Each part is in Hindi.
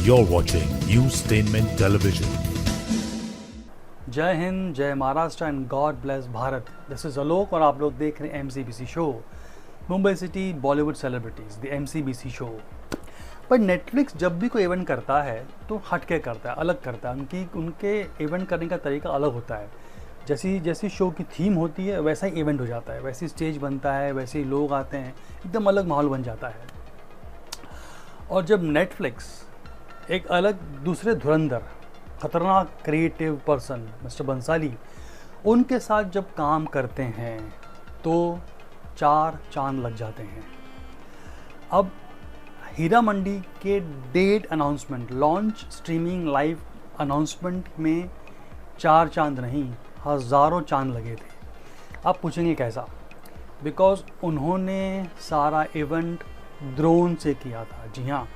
You're watching Newstainment Television. जय हिंद, जय Maharashtra and God bless Bharat. This is Alok और आप लोग देख रहे हैं MCBC show, Mumbai city Bollywood celebrities, the MCBC show. पर नेटफ्लिक्स जब भी कोई इवेंट करता है तो हट के करता है, अलग करता है। उनके इवेंट करने का तरीका अलग होता है। जैसी जैसी शो की थीम होती है वैसा ही इवेंट हो जाता है, वैसी स्टेज बनता है, वैसे ही लोग आते हैं, एकदम अलग माहौल बन जाता है। और जब नेटफ्लिक्स एक अलग दूसरे धुरंधर खतरनाक क्रिएटिव पर्सन मिस्टर बंसाली उनके साथ जब काम करते हैं तो 4 चांद लग जाते हैं। अब हीरा मंडी के date announcement, launch, streaming, live announcement में 4 चांद नहीं, हज़ारों चांद लगे थे। आप पूछेंगे कैसा? बिकॉज उन्होंने सारा इवेंट ड्रोन से किया था। जी हाँ,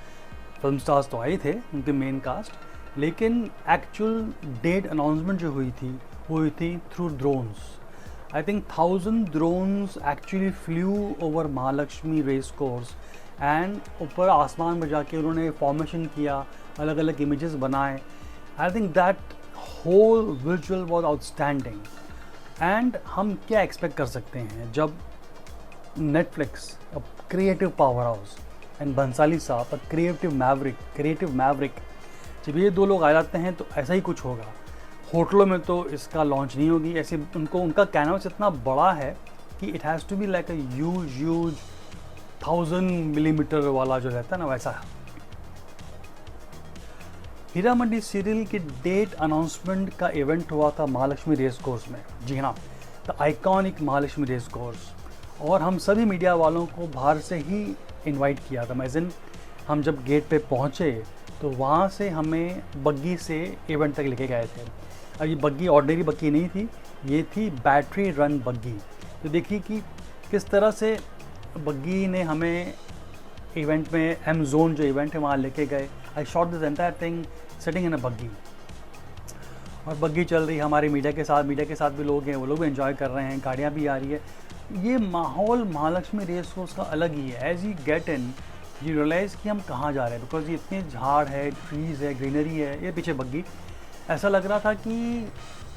फिल्म स्टार्स तो आए थे, उनके मेन कास्ट, लेकिन एक्चुअल डेट अनाउंसमेंट जो हुई थी through drones. I think 1000 drones actually flew over Mahalakshmi race course and ऊपर आसमान में जाके उन्होंने फॉर्मेशन किया, अलग अलग इमेजेस बनाए। I think that whole visual was outstanding. And हम क्या एक्सपेक्ट कर सकते हैं जब Netflix, a creative power house, and Bhansali साहब, अ क्रिएटिव मैवरिक, जब ये 2 लोग आ जाते हैं तो ऐसा ही कुछ होगा। होटलों में तो इसका लॉन्च नहीं होगी। ऐसे उनका कैनवास इतना बड़ा है कि it has to be like a huge 1000 millimetre वाला जो रहता है ना, वैसा। हीरा मंडी सीरियल के डेट अनाउंसमेंट का इवेंट हुआ था महालक्ष्मी रेस कोर्स में। जी हाँ, the iconic Mahalakshmi race course. और हम सभी मीडिया वालों को बाहर से ही इनवाइट किया था। मैजिन हम जब गेट पे पहुँचे तो वहाँ से हमें बग्गी से इवेंट तक लेके गए थे। अब ये बग्गी ऑर्डिनरी बग्गी नहीं थी, ये थी बैटरी रन बग्गी। तो देखिए कि किस तरह से बग्गी ने हमें इवेंट में एम जोन जो इवेंट है वहाँ लेके गए। I shot this entire thing sitting in a buggy, और बग्गी चल रही है हमारे मीडिया के साथ भी लोग हैं, वो लोग भी एंजॉय कर रहे हैं, गाड़ियाँ भी आ रही है। ये माहौल महालक्ष्मी रेस कोर्स का अलग ही है। As you get in you realise कि हम कहाँ जा रहे हैं, बिकॉज ये इतने झाड़ है, ट्रीज़ है, ग्रीनरी है। ये पीछे बग्गी, ऐसा लग रहा था कि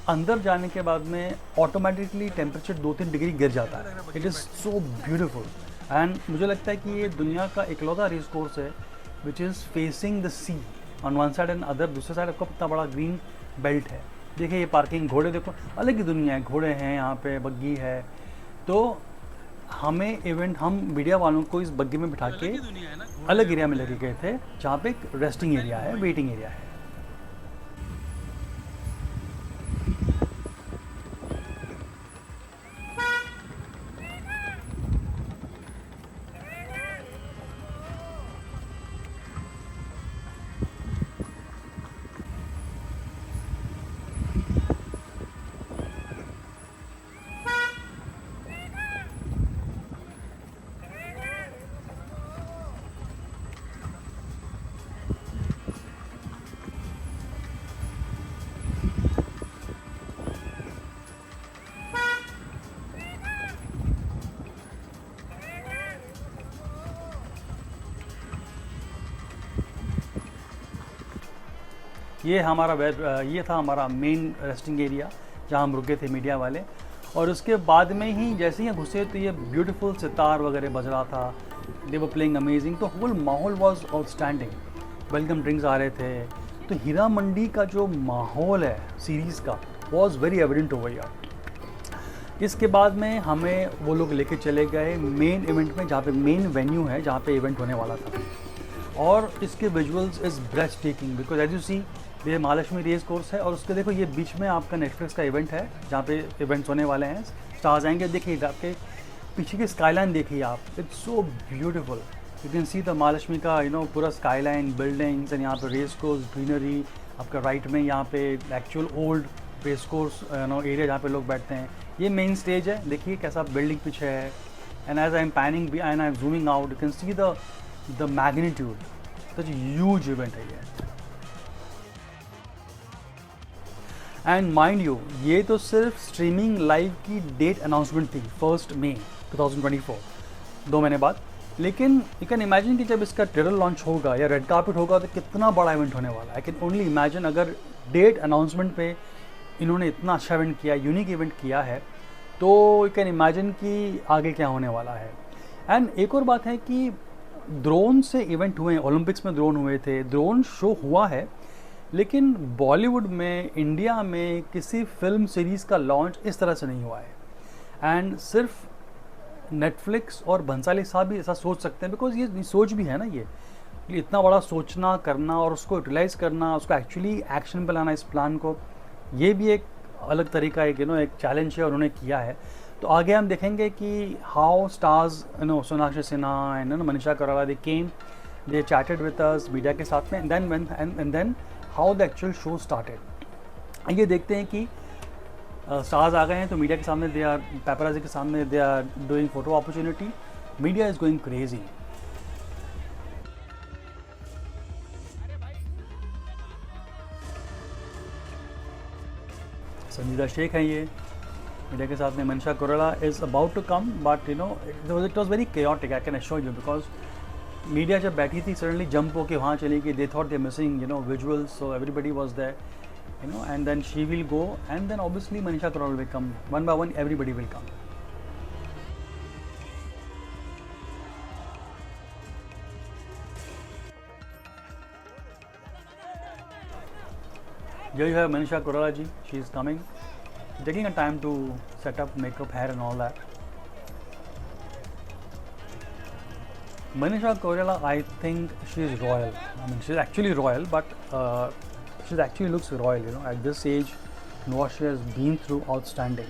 अंदर जाने के बाद में ऑटोमेटिकली टेम्परेचर 2-3 डिग्री गिर जाता है। It is so beautiful. And मुझे लगता है कि ये दुनिया का इकलौता रेस कोर्स है which is facing the sea on one side and other, दूसरे साइड आपका इतना बड़ा ग्रीन बेल्ट है। देखिए ये पार्किंग, घोड़े देखो, अलग ही दुनिया है। घोड़े हैं यहाँ पे, बग्गी है। तो हम मीडिया वालों को इस बग्गी में बिठा के अलग एरिया में लेके गए थे, जहाँ पे एक रेस्टिंग एरिया है, वेटिंग एरिया है। ये था हमारा मेन रेस्टिंग एरिया जहाँ हम रुके थे मीडिया वाले। और उसके बाद में ही जैसे ही घुसे तो ये ब्यूटीफुल सितार वगैरह बज रहा था, दे वर प्लेइंग अमेजिंग। तो होल माहौल वाज आउटस्टैंडिंग। वेलकम ड्रिंक्स आ रहे थे। तो हीरा मंडी का जो माहौल है सीरीज़ का was very evident over here. इसके बाद में हमें वो लोग लेके चले गए मेन इवेंट में, जहाँ पे मेन वेन्यू है, जहाँ पे इवेंट होने वाला था। और इसके visuals is breathtaking, because as you see ये महालक्ष्मी रेस कोर्स है और उसके देखो ये बीच में आपका नेटफ्लिक्स का इवेंट है जहाँ पे इवेंट्स होने वाले हैं, स्टार्स आएंगे। देखिए आपके पीछे की स्काईलाइन देखिए आप, it's so beautiful. You can see the Mahalaxmi का पूरा स्काईलाइन, बिल्डिंग्स, एंड यहाँ पे रेस कोर्स, ग्रीनरी। आपका राइट में यहाँ पे actual old race course area जहाँ पे लोग बैठते हैं। ये मेन स्टेज है, देखिए कैसा बिल्डिंग पीछे है। And as I am panning and I am zooming out, you can see the magnitude. Such huge event है ये। एंड माइंड यू, ये तो सिर्फ स्ट्रीमिंग लाइव की डेट अनाउंसमेंट थी 1 मई 2024, 2 महीने बाद। लेकिन यू कैन इमेजिन कि जब इसका ट्रेलर लॉन्च होगा या रेड कार्पेट होगा तो कितना बड़ा इवेंट होने वाला है। आई कैन ओनली इमेजिन अगर डेट अनाउंसमेंट पे इन्होंने इतना अच्छा इवेंट किया, यूनिक इवेंट किया है, तो यू कैन इमेजिन कि आगे क्या होने वाला है। एंड एक और बात है कि ड्रोन से इवेंट हुए हैं, ओलंपिक्स में ड्रोन हुए थे, ड्रोन शो हुआ है, लेकिन बॉलीवुड में, इंडिया में किसी फिल्म सीरीज़ का लॉन्च इस तरह से नहीं हुआ है। एंड सिर्फ नेटफ्लिक्स और भंसाली साहब भी ऐसा सोच सकते हैं, बिकॉज ये सोच भी है ना, ये इतना बड़ा सोचना, करना और उसको यूटिलाइज़ करना, उसको एक्चुअली एक्शन पे लाना, इस प्लान को, ये भी एक अलग तरीका है, एक चैलेंज है, उन्होंने किया है। तो आगे हम देखेंगे कि how stars Sonakshi Sinha and Manisha Koirala they came, they chatted with us media के साथ में, and then how the actual show started. ये देखते हैं कि स्टार्स आ गए हैं तो मीडिया के सामने दे आर, पेपराजी के सामने they are doing photo opportunity, media is going crazy. Sanjeeda Shaikh है ये मीडिया के साथ में, Manisha Koirala is about to come, but it was very chaotic, I can assure you, because media जब बैठी थी सडनली जंप होके वहाँ चली गई, they thought they missing visuals, so everybody was there, and then she will go, and then obviously Manisha Koiral will come, one by one everybody will come. Here you have Manisha Koirala ji, she is coming, taking a time to set up makeup, hair and all that. Manisha Koirala, I think she is royal. I mean, she is actually royal, but she actually looks royal, at this age, and what she has been through, outstanding.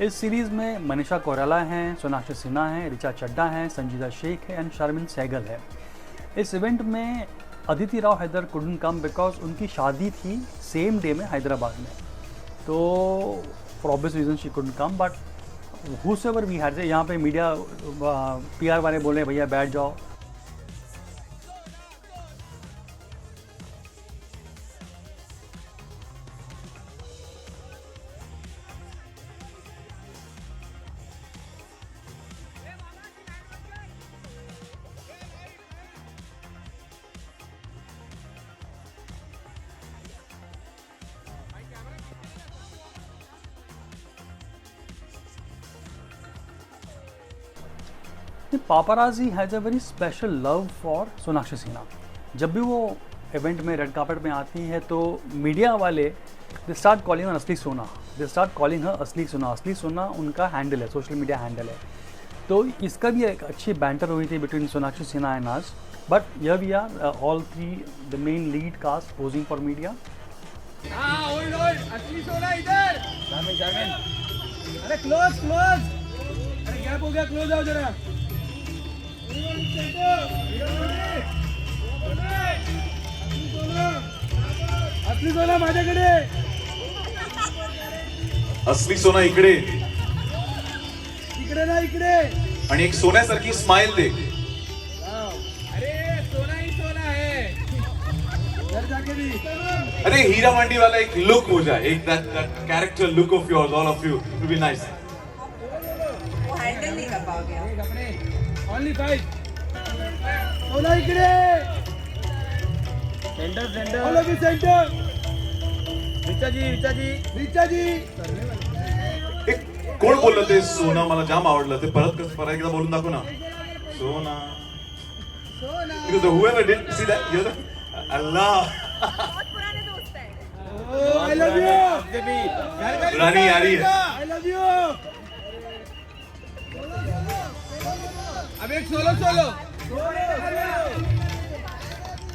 इस सीरीज़ में मनीषा कोइराला हैं, सोनाक्षी सिन्हा हैं, ऋचा चड्ढा हैं, संजीदा शेख है एंड शर्मिन सहगल है। इस इवेंट में Aditi Rao Haidar couldn't come because उनकी शादी थी सेम डे में हैदराबाद में, तो for obvious reason she couldn't come, but whosoever we had, यहाँ पे मीडिया PR वाले बोले भैया बैठ जाओ, paparazzi has a very special love for Sonakshi Sinha. जब भी वो इवेंट में, रेड कार्पेट में आती है तो मीडिया वाले दे स्टार्ट कॉलिंग हर असली सोना, दे स्टार्ट कॉलिंग हर असली सोना। असली सोना उनका हैंडल है, सोशल मीडिया हैंडल है। तो इसका भी एक अच्छी बैंटर हुई थी between Sonakshi Sinha and us, but here we are all three the main lead cast posing for media. असली सोना इधर, अरे क्लोज, अरे गैप हो गया, क्लोज आओ जरा। असली सोना माझ्याकडे, असली सोना इकडे, इकडे ना इकडे, आणि एक सोन्यासारखी स्माइल दे। अरे सोना ही सोना है, घर जाके भी। अरे हीरा मंडी वाला एक लुक हो जाए, एक that character look of yours, all of you, will be nice. वो हैंडल नहीं कर पाओगे अपने ओनली 5 सोना इकडे, centre all of you centre, Richa ji एक कोण बोललं ते सोना, मला जाम आवडलं ते, परत एकदा बोलून दाखव ना, सोना। Because whoever didn't see that, you're the Allah. बहुत पुराने दोस्त हैं। आई लव यू, पुरानी यारी है। I love you. अब एक सोलो,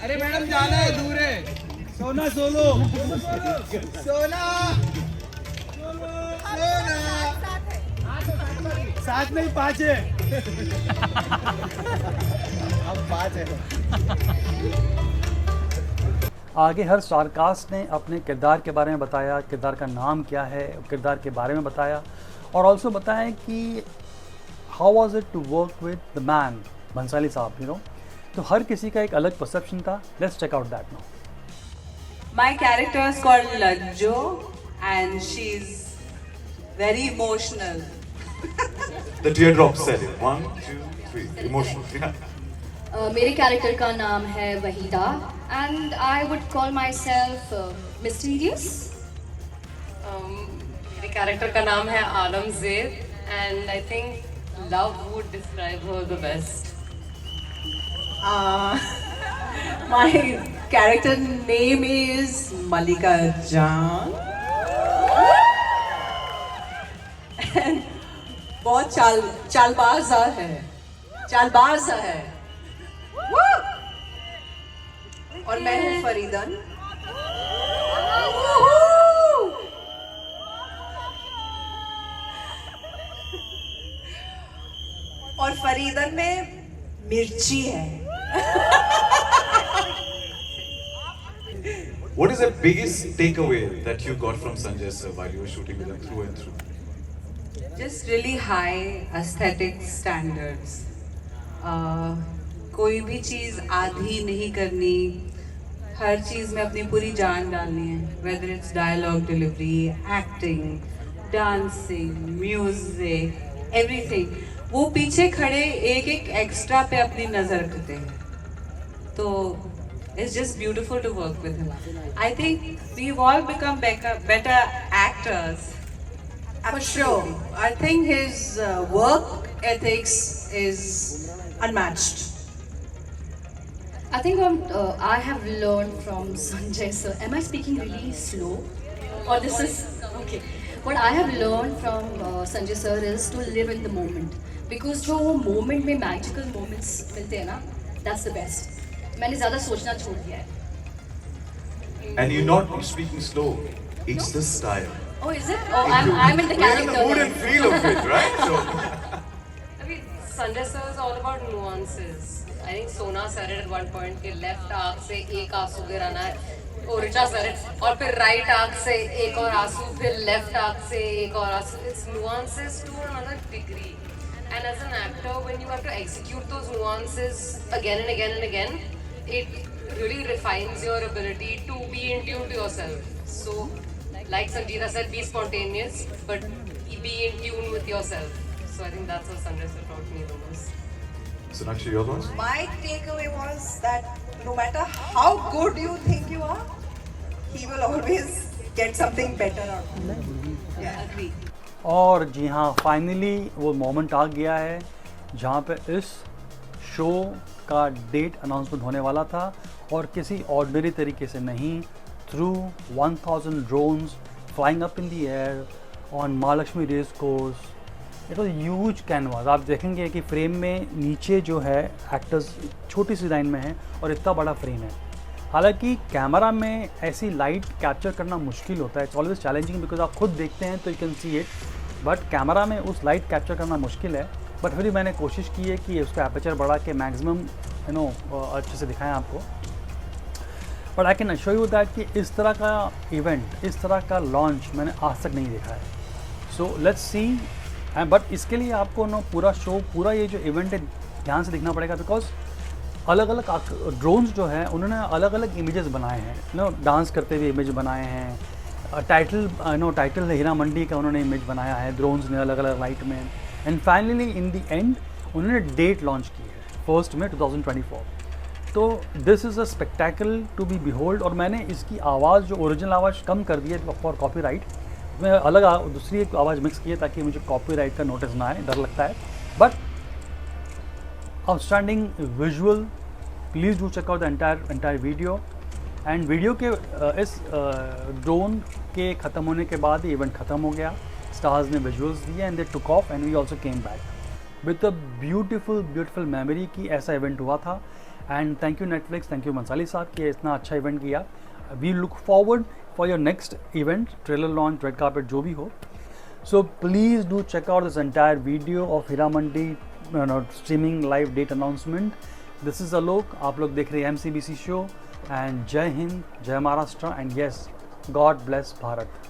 अरे मैडम जाना है, दूर है। सोना सोलो, साथ नहीं 5 है। अब 5 है। आगे हर स्टारकास्ट ने अपने किरदार के बारे में बताया, किरदार का नाम क्या है, किरदार के बारे में बताया, और ऑल्सो बताया कि how was it to work with the man Bhansali साहब, तो हर किसी का एक अलग परसेप्शन था। Let's check out that now. My character is called Lajjo and she's Very emotional. The teardrop said it. 1, 2, 3. Emotional. Yeah. मेरे कैरेक्टर का नाम है Waheeda and I would call myself mysterious. मेरे कैरेक्टर का नाम है Alamzeb and I think love would describe her the best. My character name is Malika Jan. And बहुत चालबाज़ है. Woo! और मैं हूँ फरीदन. और फरीदन में मिर्ची है. What is the biggest takeaway that you got from Sanjay sir while you were shooting with him through and through? Just really high aesthetic standards. कोई भी चीज़ आधी नहीं करनी, हर चीज़ में अपनी पूरी जान डालनी है. Whether it's dialogue delivery, acting, dancing, music, everything. वो पीछे खड़े एक एक एक्स्ट्रा पे अपनी नज़र रखते हैं. तो it's just beautiful to work with him. I think we've all become better actors. For sure. I think his work ethics is unmatched. I think I have learned from Sanjay sir. Am I speaking really slow? Or this is okay. What I have learned from Sanjay sir is to live in the moment. Because जो वो moment में magical moments मिलते हैं ना, that's the best. मैंने ज़्यादा सोचना छोड़ दिया है. And you're not speaking slow. It's the style. Oh, is it? Oh, I'm in the We're in the character. mood then. and feel of it, right? So, I mean, Sanjay sir is all about nuances. I think Sona said it at one point कि left आँख से एक आंसू गिराना है, और रिचा said it, और फिर right आँख से एक और आंसू, फिर left आँख से एक और आंसू. It's nuances to another degree. And as an actor, when you have to execute those nuances again and again and again, it really refines your ability to be in tune to yourself. So, like Sangeeta said, be spontaneous, but be in tune with yourself. So I think that's what Sanjay sir taught me the most. Sonakshi, your thoughts? My takeaway was that no matter how good you think you are, he will always get something better out of it. Yeah, agree. और जी हाँ, फाइनली वो मोमेंट आ गया है जहाँ पे इस शो का डेट अनाउंसमेंट होने वाला था, और किसी ऑर्डिनरी तरीके से नहीं, through 1000 drones flying up in the air on Mahalaxmi race course. It was huge canvas. आप देखेंगे कि फ्रेम में नीचे जो है एक्टर्स छोटी सी लाइन में हैं और इतना बड़ा फ्रेम है. हालांकि कैमरा में ऐसी लाइट कैप्चर करना मुश्किल होता है. इट्स ऑलवेज चैलेंजिंग बिकॉज आप खुद देखते हैं तो you can see it, but camera में उस लाइट कैप्चर करना मुश्किल है. बट फिर भी मैंने कोशिश की है कि उसका एपर्चर बढ़ा के मैक्सिमम अच्छे से दिखाएं आपको. But I can assure you that कि इस तरह का इवेंट, इस तरह का लॉन्च मैंने आज तक नहीं देखा है. So let's see. बट इसके लिए आपको पूरा शो, पूरा ये जो इवेंट है ध्यान से देखना पड़ेगा, बिकॉज अलग अलग ड्रोन्स जो हैं उन्होंने अलग अलग इमेजेस बनाए हैं. डांस करते हुए इमेज बनाए हैं. टाइटल हीरा मंडी का उन्होंने इमेज बनाया है ड्रोन्स ने अलग अलग लाइट में. And finally in the end उन्होंने डेट लॉन्च की है 1 मई 2024. तो this is a spectacle to be behold. और मैंने इसकी आवाज़, जो ओरिजिनल आवाज़, कम कर दी है फॉर कॉपीराइट. मैं अलग दूसरी एक आवाज़ मिक्स की है ताकि मुझे कॉपीराइट का नोटिस ना आए, डर लगता है. But outstanding visual, please do check out the entire video. And video के इस ड्रोन के ख़त्म होने के बाद इवेंट ख़त्म हो गया. स्टार्स ने विजुअल्स दिए and they took off and we also came back with a beautiful memory की ऐसा इवेंट हुआ था. And thank you Netflix, thank you Bhansali साहब कि इतना अच्छा इवेंट किया. We look forward for your next event, trailer launch, red carpet, जो भी हो. So please do check out this entire video of Heeramandi streaming live date announcement. This is Alok, आप लोग देख रहे हैं MCBC शो. एंड जय हिंद, जय Maharashtra, and yes, God bless Bharat.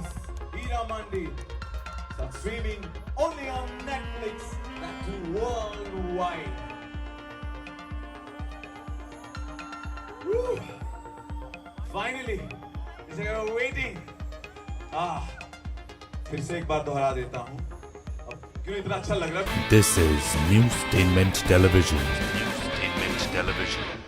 series Hira Mandi starts streaming only on Netflix, that too worldwide. Woo! Finally, इस जगह waiting. फिर से एक बार दोहरा देता हूँ. अब क्यों इतना अच्छा लग रहा है? This is Newstainment Television. Newstainment Television.